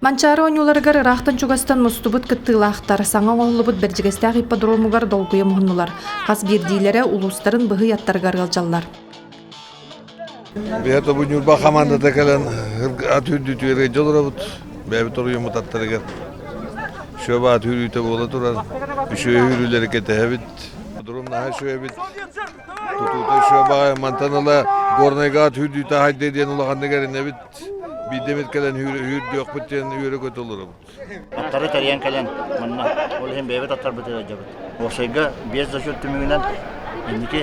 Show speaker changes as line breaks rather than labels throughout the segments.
Манчары онюларыгар рахтан чугастан мустубут кыттылахтар, саңа оғылыбыт бәржігестәғ ипподромугар долгуя мұхыннулар. Қас бердейлері улустарын бұғы яттарғар ғалжаллар.
Бәйті бұл нүрба командада кәлін ат-үрді түйерге жолырабыт. Бәйбі тұры еміт аттарығар. Шөба ат-үрді болы тұрар. Үші үрілері кәті әбіт. Дұрымна шөе бит. Тұтуты шөба мантанала горнайға ат-үрді хайды дейін ұлағанды кәрін әбіт. Бидемет кәлін үрді өқ біттен үйері көт олырабыт.
Аттары тәриян кәлін, мұнна, ол ең бәйбет аттар біті өджабыт. Осайға 5 жашөт түмігінен Инники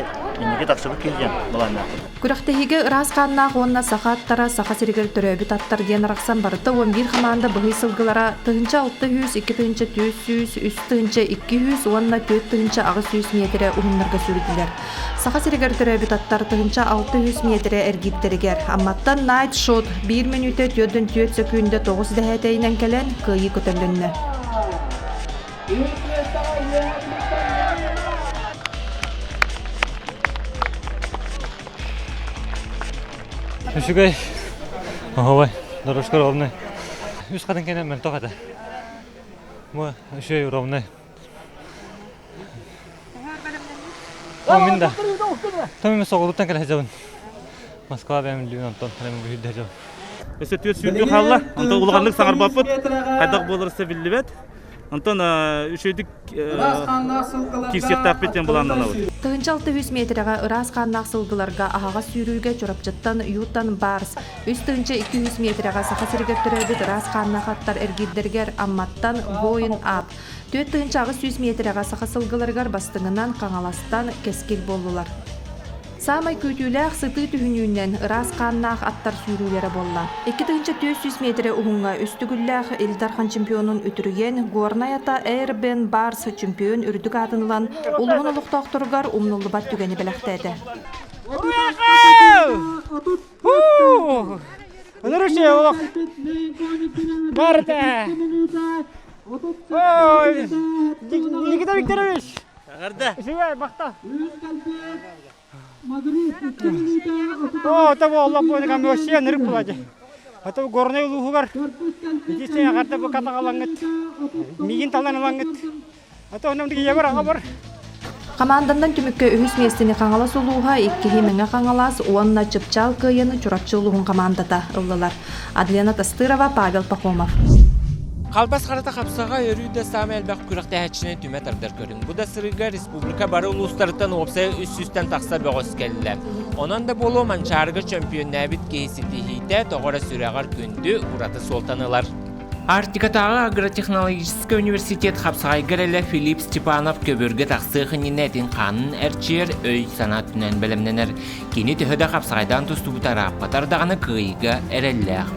таксыбы килген буланна.
Күрәхтәһиге ырас каннак онна сахаттара саха сиргер төрөбүт аттар диен раксан барыта 11 команда быгый сылгылара тыгынча 600, 2 тыгынча 400, 3 тыгынча 200, онна 4 тыгынча 600 метре угуннарга сүрдүләр. Саха сиргер төрөбүт аттар тыгынча 600 метре эргиттеригер. Амматтан найт шот 1 минутта 4 секундда 9 дәһәтәйнән кәлән кыйы көтөлгәнне.
Шугай. Ой, дорожка ровная. Үз кадын кенен мен токата. Мо, шөй ровная. Минда. Томим соголуптан келе жабын. Москва бем Лион Антон ханем бүйдө жабын.
Эсе төт сүндү халла, антон улгарлык саңар бапыт. Кайдак болурса билбет. Антон үшөйдүк кисектап беттен буландан алып.
Тыгынча 600 метрага ырас каннак сылгыларга ахага сүйрүүгө чорапчыттан Ютан Барс. Үз тыгынча 200 метрага саха сиргеп төрөбүт ырас каннак аттар эргиддергер амматтан Воин Ап. 4 тыгынча 100 метрага саха сылгыларгар бастыңынан каңаластан кескил болдулар. Самай күтүләк сыты түһүнүннән ырас каннак аттар сүйрүүләре болла. 2 тыгынча 400 метре угунга үстүгүлләк Элдархан чемпионун өтүрген Горнаята Эрбен Барс чемпион үрдүк атынылан улугун улуктоктургар умнулубат түгени белектеди.
Никита Викторович. Там Allah punya kami usia neruk aja. Atau gorne luhugar. Jadi saya kata bukan langit. Mungkin talan langit. Atau nanti dia berapa?
Командандан түмүккө үһүс местини каңалас улууга 2 меңе каңалас уонна чыпчал кыйыны чурапчы улугун командада ыллылар. Адлена Тастырова, Павел Пахомов.
Қалбас қарата қапсаға өрүйді саме әлбәқ күріқті әтшіне түмет ардыр көрін. Бұда сырыға республика бары ұлыстарыттан опсая үс-үстен тақса бөғыз кәлілі. Онан да болу манчарғы чемпион нәбіт кейсіті хейті тоғыра сүрәғар күнді ұраты солтанылар. Артикатағы агротехнологический университет қапсағай гәрелі Филипп Степанов көбірге тақсы қынинәтін қанын әрчер өй санат түнен бәлемненер. Кені түхіді қапсағайдан тұсты бұтара патардағаны күйігі әрелләқ.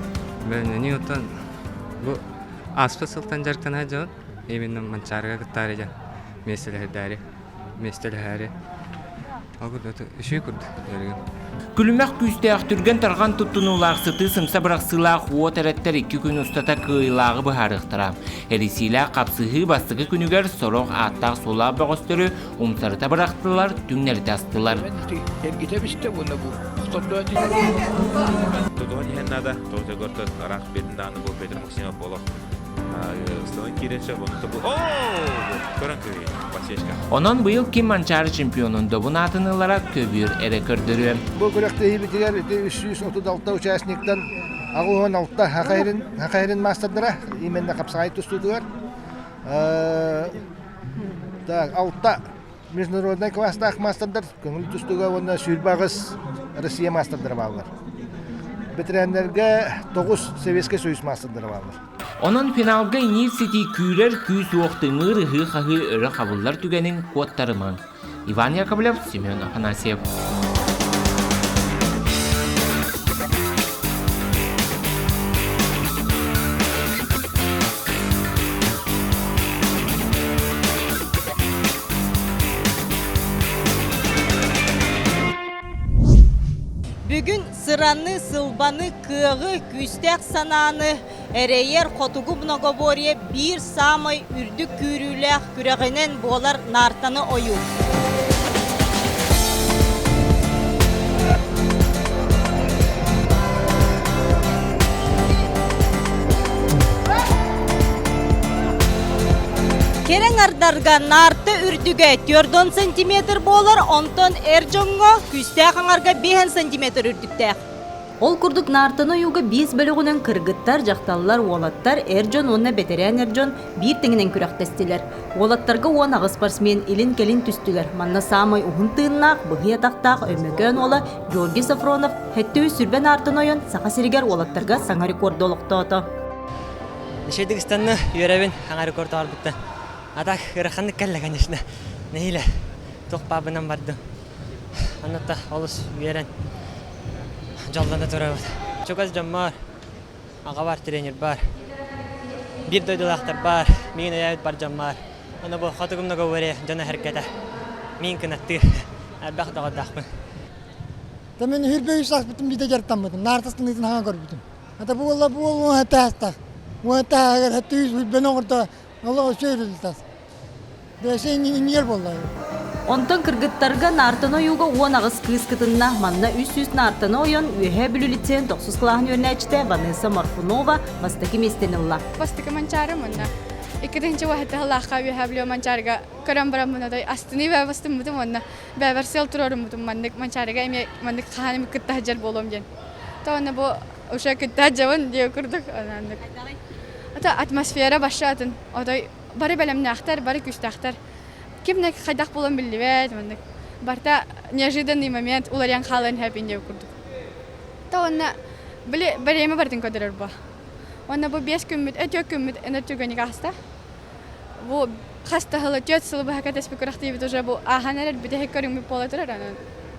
Аспа сылтан жаркан ажан, именно манчарга кыттары жан, местелхәре. Агыдаты үші күрді.
Күлімәк күсті ақтүрген тарған тұттынулақ сыты сымса бірақсылақ уот әреттер 2 күн ұстата кыйлағы бұхарықтыра. Әресілі қапсығы бастығы күнігер сороқ аттақ сола бағыстыры ұмсарыта бірақтылар, түңнерді астылар. Онон быйыл ким манчары чемпионун добун атынылара көбүр эре көрдөрү.
Бу көрөктө битигер 336 участниктен агуон алта хакайрын мастerdara именно капсагай тустудугар. Так, алта международный класстаг мастердар көңүл тустуга онда сүрбагыз Россия мастердары балдар. Бетрендерге 9 Советский Союз мастердары балдар.
Онон финалга инерсити күрер күйс оқтыңыр хы-хы өрі қабылдар түгенің кодтарыман. Иван Яковлев, Семен Афанасьев.
Бүгін сыраны, сылбаны, кығы, күстәк сананы, әрейер қотугу многоборье бір самай үрдік күріләқ күрәғінен болар нартаны ойу. Керен ардарга нарты үрдүгө 4 сантиметр болар, онтон эржонго күстәк аңарга 5 сантиметр үрдүктәк. Ол курдук нартыны юга 5 бөлігінен кыргыттар, жақталылар, олаттар, эржон, онна бетерен эржон bir теңінен күрәқтестілер. Олаттарға он ағы спортсмен илин келин түстілер. Манна самай уғын тыыннақ, бұғы ятақтақ, өмөкөн ола Георгий Сафронов хәттөй сүрбен артын ойын сақа сиригер олаттарға саңа рекорды олықты оты.
Нешедігістанны үйерәбін аңа рекорды арбытты. Атақ ұрақанды кәлі, конечно. Нәйлі, тоқ бабынан барды. Анатта олыс үйерен. Жалданда тұра бұд. Çok az жан бар. Аға бар, тренер бар. Bir дойдылақтар бар. Мен өйәуіт бар жан бар. Ана бұл қатығымнаға өре жана әркеті. Мен кінатты. Әлбәқ дағад дақпын.
Мен хүрбей ұсақ бүтін биде жарттан бұдым. Нартыстың етін аңа көр бүтін. Ата бұл олар бұл оңа тәстақ. Оңа тәғыр әтті үйіз бүлбен оңырта. Олаға сөйрілі тәс. Бәсейін нер болды.
Онтон кыргыттарга нартыны юга 10 агыс кыскытынна манна 300 нартыны ойон үйе бүлілітсен 9 қылағын өрнәчті Ванесса Марфунова бастаки местенілла.
Бастаки манчары мұнна. Иккідінші уақытты ғылаққа үйе білі манчарыга көрін барам мұнадай. Астыны бәй бастым мұтым онна. Бәйбір сел тұрорым мұтым манчарыга әме мандық қағаным күтті хаджар болом ден. Та онна бұл ұша күтті хаджавын дей күрдік. Ата атмосфера башы атын. Бары бәлемні ақтар, бары күшті ақтар. Кимнек хайдах болон билбет, мандык. Барта неожиданный момент уларян халын хэппинде курдук. Та онна бреме бартын көдөрөр ба. Онна бу 5 күнмүт, 4 күнмүт энертүгөнү каста. Бу хаста хылы 4 сылы бу хакат эспекурахты бит уже бу аханалар бите хеккөрүм боло турар анан.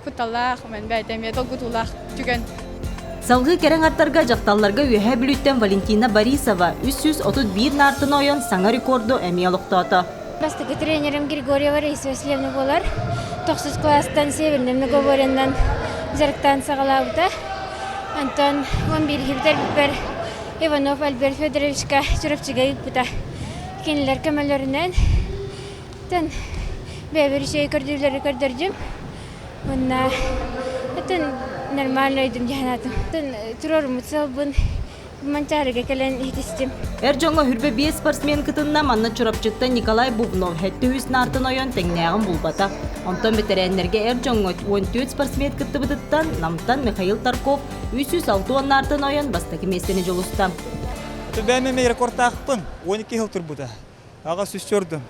Куталлах мен байтем я толгутулах түгөн.
Салгы керен аттарга жакталларга үйе бүлүттен Валентина Борисова 331 нартыны ойон саңа рекорду эми алыктоото.
Бастаки тренерим Григорьева Раиса Васильевна болар. 9 класстан Северным Наговорендан жарықтан сағалауыда. Антон 11 хибдер біпер Иванов Альберт Федоровичка жүріпчіге үппіта. Кенілер көмелерінен тін бәбір шей көрдірлері көрдірдім. Онна тін нормально өйдім жағанатым. Тін тұрорым ұтсал бұн манчарыга келен хитистим.
Эржонго хүрбе 5 спортсмен кытынна манна чурапчытта Николай Бубнов хэттүс нартын ойон теңнәгын булбата. Онтон бетереннерге Эржонго 14 спортсмен кытты бытыттан намтан Михаил Тарков 306 нартын ойон бастаки местени жолуста.
Бәме мен рекордтақпын 12 жыл турбуда. Ага сүстөрдүм.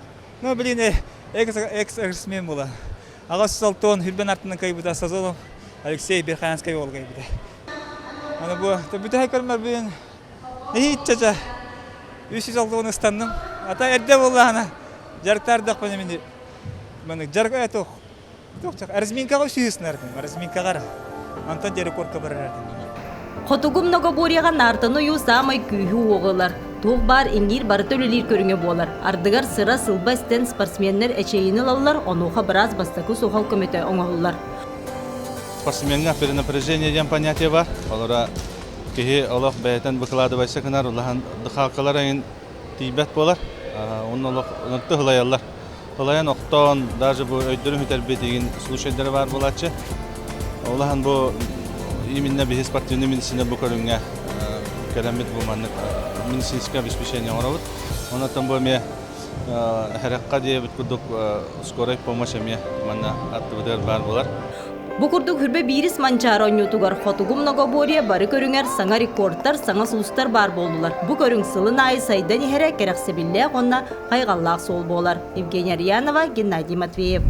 Но билин экс-спортсмен була. Ага 306 хүрбен артынан кайбыда Сазолов Алексей Берханский ол кайбыда. Ана бу бүтәй көрмәр бен. Ничәчә 306 станным. Ата әрдә булла ана. Жарктарда кына мен. Мен жарга этох. Токчак разминкага сүйснәрдем. Разминкага. Антон рекордка барырдым.
Хотугум Многоборьяга нартыны ю самай күйі оғылар. Тоқ бар иңгир бары төлелер көріңе болар. Ардыгар сыра сылба стен спортсменнер әчейіні лалар, онуға біраз бастаку соғал көметі оңғылар.
Спортсменга перенапряжение деген понятие бар. Олара кеге олақ бәйтен выкладывайся кынар, олахан дықақылар айын тейбет болар. Onun unuttu hılayallar. Hılayan oqton, даже bu öydürüm hüterbe деген слушайдары бар болатчы. Олахан bu именно без спортивной медицины bu көрүнгө келемет bu маннык медицинское обеспечение оробут. Онотон bu ме харакка дебит кудук скорой помощь ме манна аттыбыдар бар болар.
Бу курдук хүрбе бирис манчары ойнотугар Хотугум Многоборье бары көрүңер саңа рекордтар, саңа сулустар бар болдулар. Бу көрүң сылын айы сайдан ихере керексебилле онна кайгаллаак сол болар. Евгения Рьянова, Геннадий Матвеев.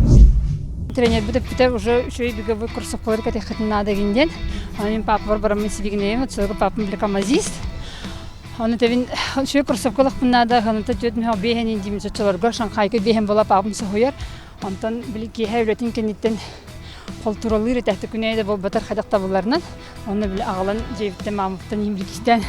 Тренер бітіп уже үшөй беговой курсов колыр кәтек надо генден. Мен папа бар барам мен сибигнеем, отсылғы папам блекамазист. Оны тәвин үшөй курсов колық надо, оны тәтөт мен бейхен индим жачыларға Шанхайға бейхен бола папам сахойар. Онтан біліке хәвлетін кенеттен қолтуралыр тәхті күнәйді бол батар қадақта боларынан. Оны білі ағалан жейбіттен мамыптан емлікістен.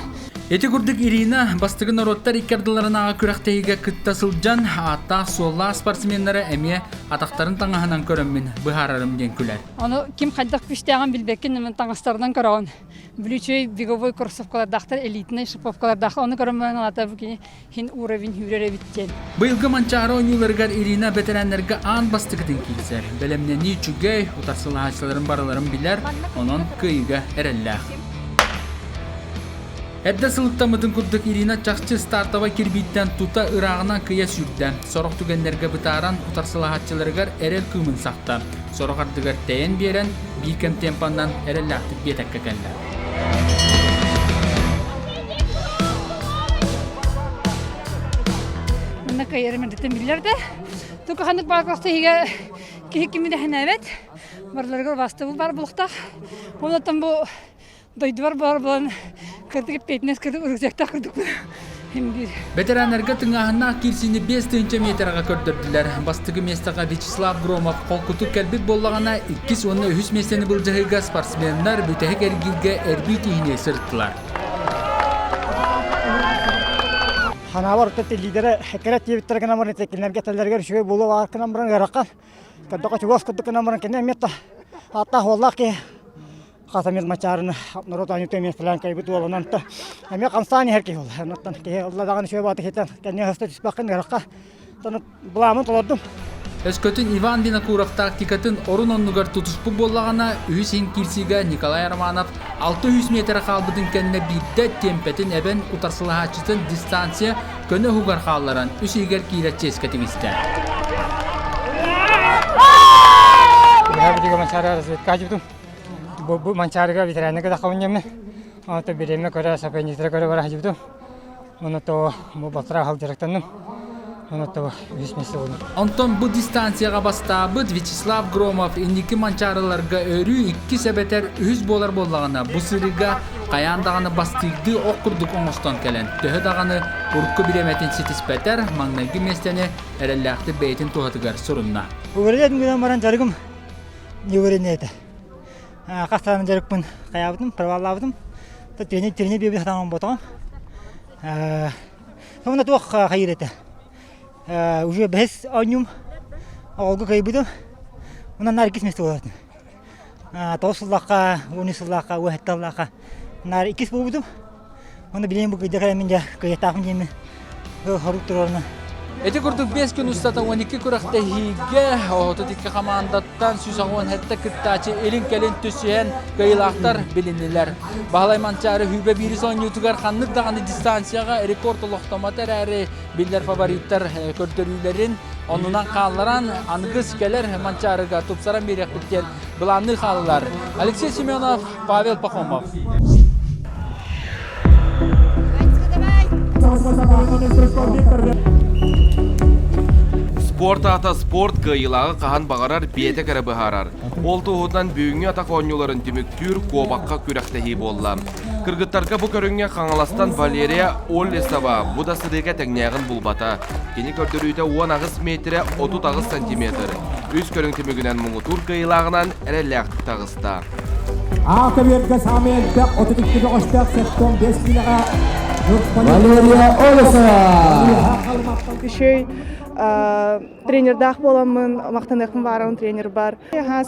Эти курдык Ирина бастыгы народтар иккардыларына күрәктәйгә кытта сылжан ата сола спортсменнары әме атақтарын таңаһынан көрәммен быһарарым ден күләр.
Оны ким хаддак пиштәгән билбәккен мен таңастардан караган. Бүлүчөй беговой курсовкалардактар элитный шиповкалардак оны көрәммен ата бүкене хин уровень хүрәре биттен.
Быелгы манчары ойнуларга Ирина ветераннарга ан бастыгыдын килсәр. Белемне ни чүгәй утарсылачларын бараларын биләр, онон кыйга эрәлләр. Эдді сылыттамытын күрдік Ирина Чақчы стартава кирбиттен тута ырағынан кыя сүрді. Сорық түгендерге бұтаран ұтарсылағатчыларығар әрел күмін сақта. Сорық ардығар тәйін берен бейкем темпандан әрел лақтық бетәкке кәлді.
Мұнда кайырым әрдеттен білерді. Тұқы қандық балақлақты еге кейкімді әнәбет. Барларығыр басты бұл бар бұлықтақ. Олаттан бұл дойдывар бар болан кырдык петнес кырдык үргзекта кырдык химдир.
Ветеранlarga тыңаһына кирсини 5 метрга көрдөрдүлөр. Бастыгы местага Вячеслав Громов колкуту келбит боллагана 2-3 местени булжыгы спортсмендар бүтек эргилге эрбит ийне сырттылар.
Ханавар тетти лидери хекерет ебиттерген амарын текилнерге теллерге шөй болу аркынан буран яракка. Каддока чугас кыдыкын амарын кене метта. Ата холлаки Касамет мачарын народ анютемес план кайбыт болонанта. Ами камсани herki бол. Анаттан ке Алладаган шөй баты кетен. Кене хаста түспакын яракка. Таны буламын толордум.
Өскөтүн Иван Винокуров тактикатын орун оннугар тутуспу боллагана Үсен Кирсига Николай Романов 600 метр калбыдын кенне бидде темпетин эбен утарсылаачытын дистанция көнө хугар халларан үсигер киреческе тигисте.
Я видел мачара разведка жутум. Bu mancarga bitirenlik de kavunjamne. Ata biremne kora sapenitre kora bara hajibdu. Onu to bu batra hal direktanım. Onu to yüzmesi oldu.
Антон bu distansiyaga bastабыт Вячеслав Громов индики манчарыларга өрү 2 себетер 100 болар боллагана бу сырыга каяндаганы бастыгды окурдук оңостон келен. Төһө даганы урукку биреметин ситиспетер маңнайгы местени эреллакты бейтин туатыгар сурунна.
Уверен гынан баран жаргым. Не уверенете. Кастан жарыкпын каябдым, проваллабдым. Та тренер бебе хатан ботам. Сонда туак хайрете. Уже без анюм алгы кайбыдым. Унан наркис месте болот. Тосуллакка, унисуллакка, уэтталлакка. Нар икис болбудум. Оны билем бу кыйдыгы менде кыйтагым жеме. Харук турарына.
Эти курдук 5 күн устата 12 куракта хиге ототикке командаттан сүсагон хетте кыттачы элин келин төсүен кыйлактар билинилер. Баалай манчары хүбе бирison ютугар ханнык даганы дистанцияга рекорд лохтоматер әри биллер фавориттер көрдөрүлөрүн онунан калларан ангыс келер манчарыга тупсаран беректер буланны халлар. Алексей Семенов, Павел Пахомов.
Спорт ата спорт кыйылагы кахан багарар биете кere быхарар. Ол туһудан бүгүнгө ата конюларын түмүктүр кобакка күрәктеһи болла. Кыргыттарга бу көрүнгө каңаластан Валерия Олесова бу да сырыга теңнягын булбата. Кени көрдөрүйтө 10 метре 30 сантиметр. Үз көрүң түмүгүнөн муңутур кыйылагынан эрелек тагыста.
Акаберге саментте 32 оштак сеттон 5 килога Валерия Олесова.
Шөй тренердах боламын, мактанакым барым тренер бар.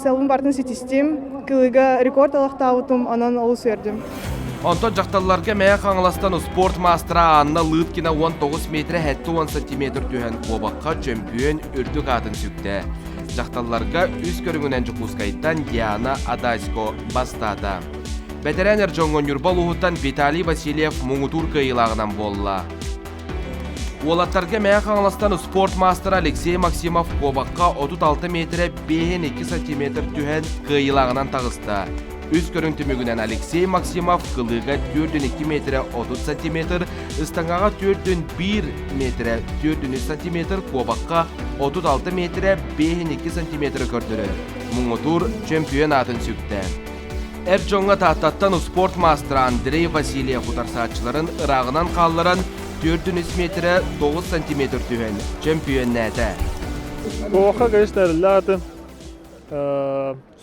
Селбин бартын сетистим, кылыга рекорд алактабытым, анан ол сөрдүм.
Онто жакталларга мәя каңластан спорт мастера Анна Лыткина 19 метре 10 сантиметр түһен кобакка чемпион үрдүк атын сүкте. Жакталларга үз көрүңүнөн жукускайттан Диана Адайско бастады. Ветеранер жоңгон юрбалуһуттан Виталий Васильев муңутур кыйылагынан болла. Олаттарга мәя каңластан спорт мастера Алексей Максимов кобакка 36 метре 2 сантиметр түһен кыйылагынан тагыста. Үз көрүң түмүгүнөн Алексей Максимов кылыга 4,2 метре 30 сантиметр, ыстаңага 4,1 метре 4,3 сантиметр, кобакка 36 метре 5,2 сантиметр көрдөрөр. Муңутур чемпион атын сүкте. Эржонга таттаттан спорт мастера Андрей Васильев утарсаатчыларын ырагынан калларын 4,3 метре 9 сантиметр түһен чемпион нәте.
Кобакка кайыштарылатын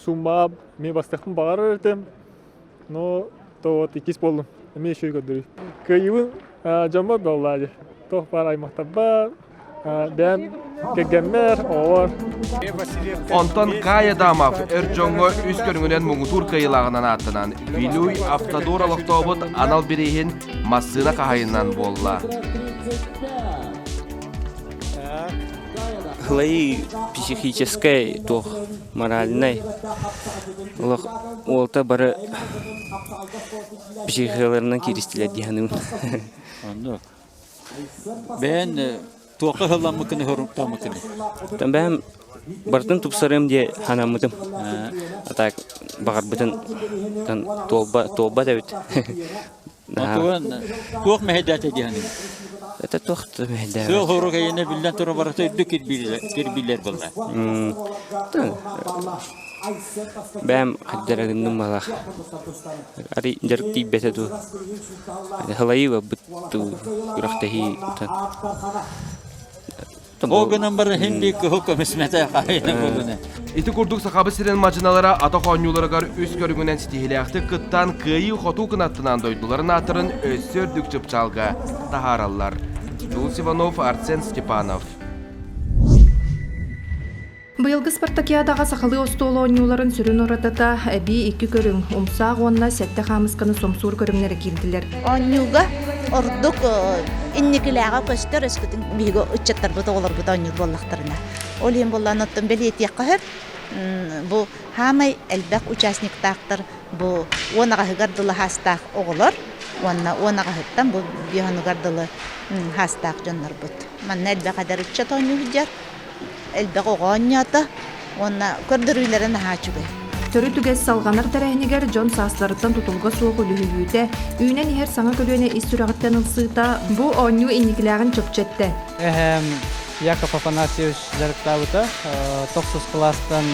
сумма мен бастықтың бағары өртем, но то вот икис болдым, мен шөй көдірі. Күйіуін жамбар боллады, тоқ бар аймақта бар, бәм кегеммер, олар.
Онтан Кая Дамов Эрджонго үз көрүңүнөн муңутур кыйылагынан аттынан Вилуй автодор алактобут анал бирейин массына кахайынан болла.
хлей психической, то моральной. Олта бары психологlarına kiristile diyenim.
Anladım. Ben toqa hılanmıkını hörümtamıkını.
Ben bartın tupsarım diye hanamıdım. Atak bakar bütün toba da bit.
Atuan toq mehdet diyenim.
Ata toq mehdet.
Söz horuk yine bilden tora barata ödü kirbiler balla.
Ben haddaradım malah. Ari jarak tibet tu. Halai wa betu raktahi.
O numara hindi hukum ismete kayna buluna.
İti kurduk sahabı siren macinalara ata xonyulara üst görüngünen stihiliyakti kıttan kıyı xotu kınattından doyduların atırın özsördük çıpçalga taharallar. Jules Ivanov, Arsen Stepanov.
Быйылгы спартакиадаға сақалы остуолы ойнуларын сүрін орадата әбі 2 көрің, умсақ онна сәтті қамысқаны сомсур көріңнері келділер.
Ойнуға ордық инникіліға көстер өскітін бейгі үтчеттар бұты олар бұта ойнуд боллақтарына. Ол ең боллан оттын бәлі етек қағыр. Бұл хамай әлбәқ участниктақтар бұл онаға ғырдылы хастақ оғылар. Онаға ғыттан бұл бейханы ғырдылы хастақ жонлар бұт. Манна әлбәқ әдер үтчет ойнуғы жар. Әлбәқ оғанята, оны көрдірүйлерін хачугай.
Төрі түгес салғанар тәрәхінегер Джон сасларыттан тұтылға соғы үліхүйді. Үйінен ехер саңа көлуіне ис-сүрағыттан ұлсыйта бұл ойну инекіләғін чөпчетті.
Яков Афанасьевич жарықтауыда 9 класстан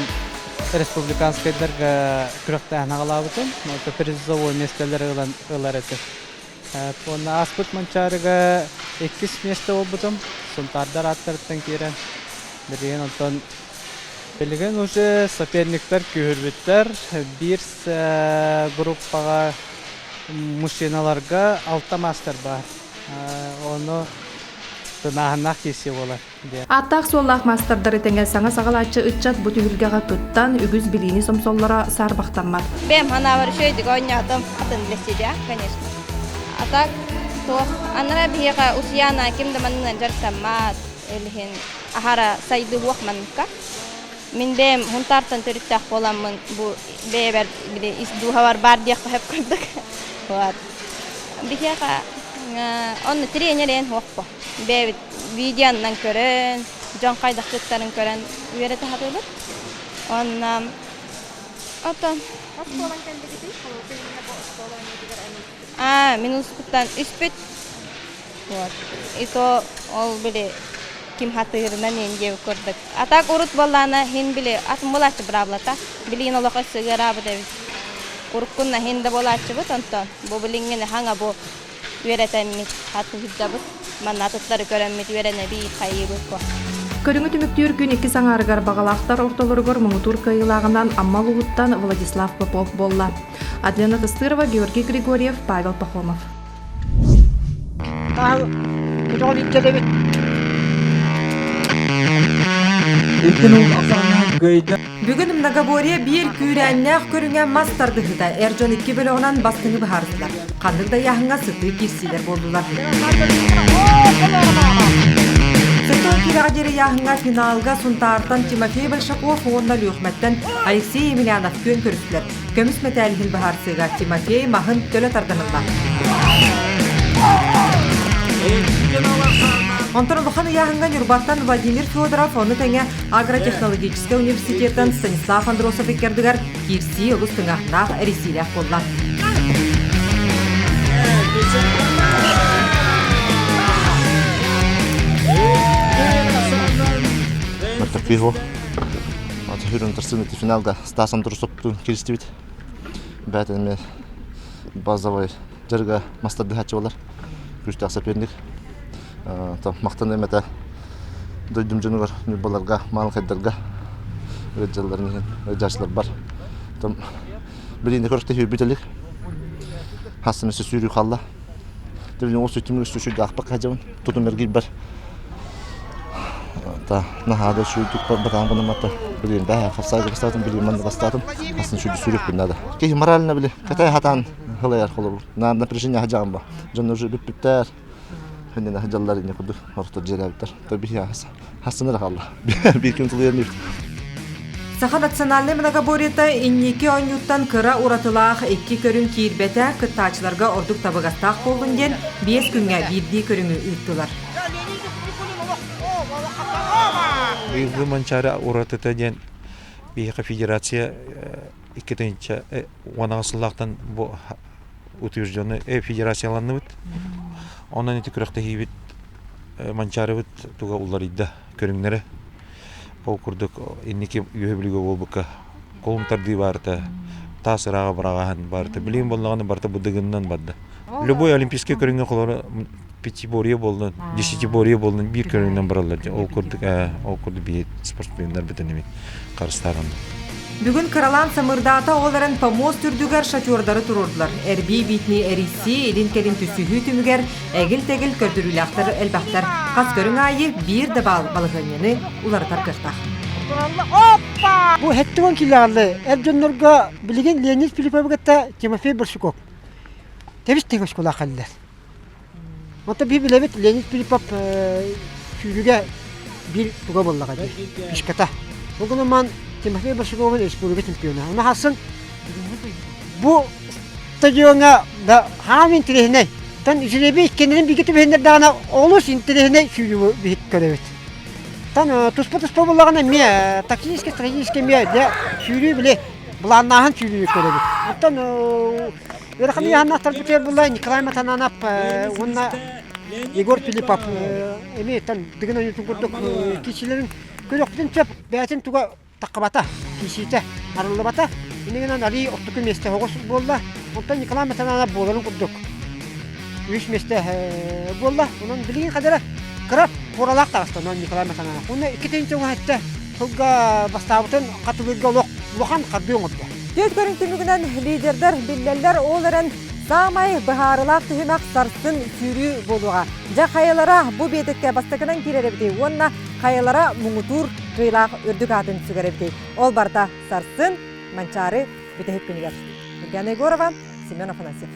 республиканскайдарға күріқтәғін ағалауыдым. Призовой местелер ұлар әті. Оны аспыт манчарыға 2 месте олбыдым. Сұнтардар аттарыттан керен. Бірген онтан білген уже соперниктер көрбеттер. Bir группаға мужчиналарға 6 мастер бар. Оны тынағынақ кесе олар.
Аттақ соллақ мастардары тәңген саңа сағалатчы үтчат бұты үлгіға тұттан үгіз біліні сомсоллара сарбақтанмад.
Бәм ханавар шөйдік ойнадым атын білеседі, конечно. Атақ тоқ аныра бейға усияна кемді манынан жарсамад әлген ахара сайды хуақ манныққа. Мен бәм хунтартан төріттақ боламын бұл бәйбәр біле исдуғавар бар дейққа хеп көрдік. Бейға оны тренерен хуақпа. Бәйбіт видеодан көрін, жон қайдақшыттарын көрін үйереті хатылыр. Оннан отон. Мен ұспыттан үспіт. Ито ол біле ким хатырынан енге көрдік. Атақ ұрыт болланы хен біле атын болатшы бұрабылата. Білейін олыққа сығырабы дәбіз. Ұрыққынна хенді болатшы бұт, онтон. Бұл біліңгені хаңа бұл үйеретеміз хаты хиджабыт. Манатыттары көрәммет үйерені бейт қайы бұт.
Көріңі түміктер күн 2 саңарығар бағалақтар орталырғыр мұңытур кайылағынан Аммал ұғыттан Владислав Попов болла. Адлена Тыстырова, Георгий Григорьев, Павел Пахомов. Бүгін многоборье бір күрәннәқ көріңен мастарды ғыда әржон 2 бөліғынан бастыңы бұхарысылар. Қандырда яғынға сұты керсилер болдылар. Сәттен килаға жері яғынға финалға сұнтартан Тимофей Большаков оғынна лүйіқмәттен Алексей Емельянов көн көрістілер. Көміс мәтәлігін бұхарысыға Тимофей мағын төлі тарданылда. Онтан ұлықаны яғынған Юрбаттан Владимир Федоров, оны тәңе Агротехнологический университеттен Станислав Андросов екердігер керсі ұлыс тыңағынақ әресейләқ болла.
Мартакиго. Аты хүрін тұрсыны финалға Стас Андросовтың келісті бейді. Бәтіме базовой жарға мастарды хатчы олар. Күшті ақса періндік. Мақтан әмәті дойдым жөнігер нүйбаларға, мал қайдарға жаршылар бар. Білейінде көрікті хүйір бітелік. Хастын өсі сүйрі қалла. Дәбілен ол сөйтімі сөйді ақпақ қайжауын. Тұтым әргей бар. Нахада сөйдік батан ғыныматты. Білейін бәе қапсайды қыстатым, білейін манды қыстатым. Хастын сөйді сүйрік білінады. Кейі мораліна біле, қатай хатан ғылайар қолы бұл. Напряжение хажағым ба. Жаны уже бүп-бүптәр. Henne hajallar inne kudu orta jerabtar. Tabii ya hasana Allah. Bir gün tuluyanı.
Саха национальный многоборьета инники онюттан кыра уратылаах 2 көрүн киирбете кыттаачыларга ордук табыгастаах болдун ден 5 күнгө бирди көрүңү ыттылар.
Быйылгы манчары уратыта ден бийка федерация иккетинче ванасыллактан бу утвержденный федерацияланыбыт. Онан эти күрөктөгү манчары бит туга улларыйда көрүңнөрү. Ол курдук инники үйөбүлгө болбукка колумтарды барта тасырага барагахан барта билим болгону барта будыгыннан бадды. Любой олимпийский көрүнгө колору пятиборье болдун, десятиборье болдун, бир көрүнгөн баралар. Ол курдук бий спортсмендер битенеми карыстарында.
Бүгүн Каралан самырдаата оларын помоз түрдүгер шатюрдары турурдулар. Эрби битни эриси, элин келин түсүхү түмүгер, эгил-тегил көрдүрүлактар элбактар. Кас көрүң айы бир да балыгыны улартар кыктак.
Бу хеттигон килалы эрдөннөргө билген Леонид Филипповгата Тимофей Барсуков. Тебис тегеш кула халлар. Мота би билебит Леонид Филиппов сүрүгө бир туга боллага ди. Бишката. Бүгүн ман Тимофей Барсуков'un республика чемпиону. Она хасын bu stadionga da hamin trehne tan jürebi kendinin bigeti behenler dana olus intrehne şuyu bit körevet. Tan tuspatı bolagana me taktiski stratejiski me de şuyu bile bulannahan şuyu körevet. Tan yarkını yanna tarpıter bulay Nikolay Matananap onna Igor Filipov emi tan digina yutun kurduk kişilerin köröktün çöp beyatin tuga takabata kişite arılabata inegenen ali ottukun meste hogos bolla ondan Nikolay Matananap bolanın kurduk. 3 meste bolla onun bilgin kadar kırap poralak taraftan Nikolay Matananap. Onu iki tane hatta hogga bastavutun katılırga lokan kadyon oldu.
Төт көрүntүмүгүнөн лидердер биллелер оларын самай бахарылак тыгынак сарсын сүрүү болуга. Жа каялара бу бедекке бастакынан киреребди. Онна каялара муңутур кыйлак өрдүк атын сүгөребди. Ол барда сарсын манчары битехиппинигер. Евгения Егорова, Семен Афанасьев.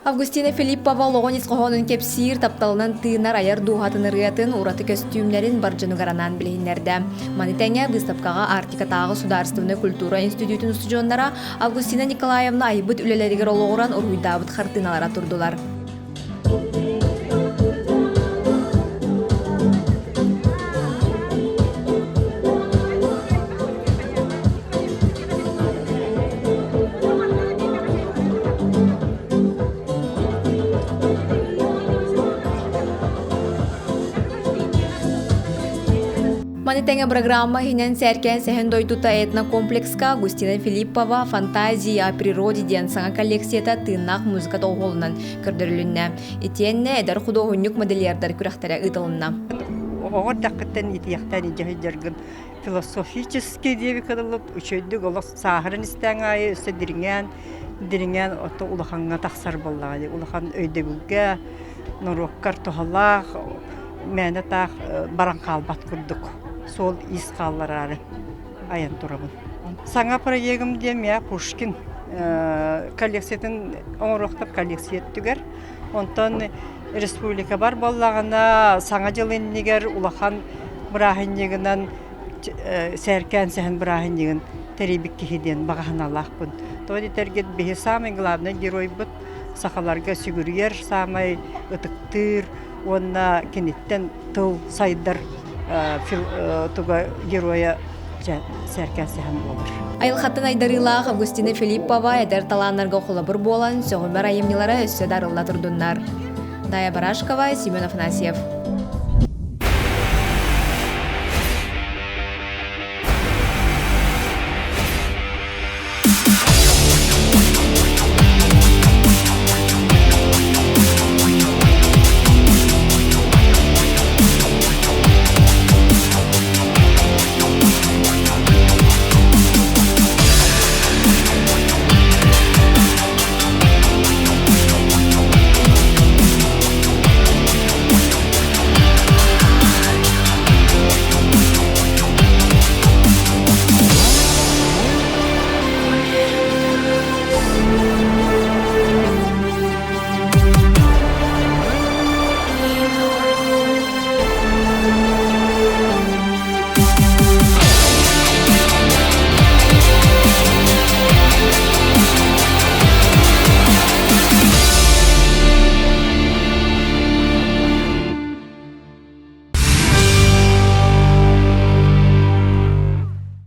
Августина Филиппова Логонис қоғонын кепсир тапталынан тыынар аяр дуғатын ырғатын ураты костюмлерин баржыныгаранан білейнерді. Манитәңе выставкаға Артика тағы Сударственный культура институтын студионнара Августина Николаевна айбыт үлелерігер олығыран ұруйдабыт қартыналара тұрдылар. Манитәңе программа хинен сәркен сәхен дойдута этно комплекска Августина Филиппова «Фантазия о природе» ден саңа коллекцията тыыннақ музыка тоғолынан көрдірілінне. Етенне әдір художник модельердер күрәқтері ұтылынна.
Оғыр дақыттан етияқтан ежігін философический деби кадылып, үшөйдік олық сағырын істен айы өсі диринген оты улаханға тақсар боллағы. Улахан өйдегілге, нұрыққар тұғалақ, мәні тақ баран қалбат күрдік. Сол ис қалларары аян тұрабын. Саңа проегім деме Пушкин коллекциятын оңырықтап коллекцият түгер. Онтан республика бар боллағына саңа жылыннегер улахан бұрағыннегінен сәркен сәхін бұрағыннеген тәребік кехеден бағахан Аллахпын. Тоды тәргет бейі самый главный герой бұд сақаларға сүгіргер самай ұтықтыр, онна кенеттен тыл сайдар туга героя сәркен сәхін болыр.
Айылхаттан айдарылақ Августина Филиппова әдер таланларға қолабыр болан сөғімер айымнелары өсі дарылла тұрдынлар. Дая Барашкова, Семен Афанасьев.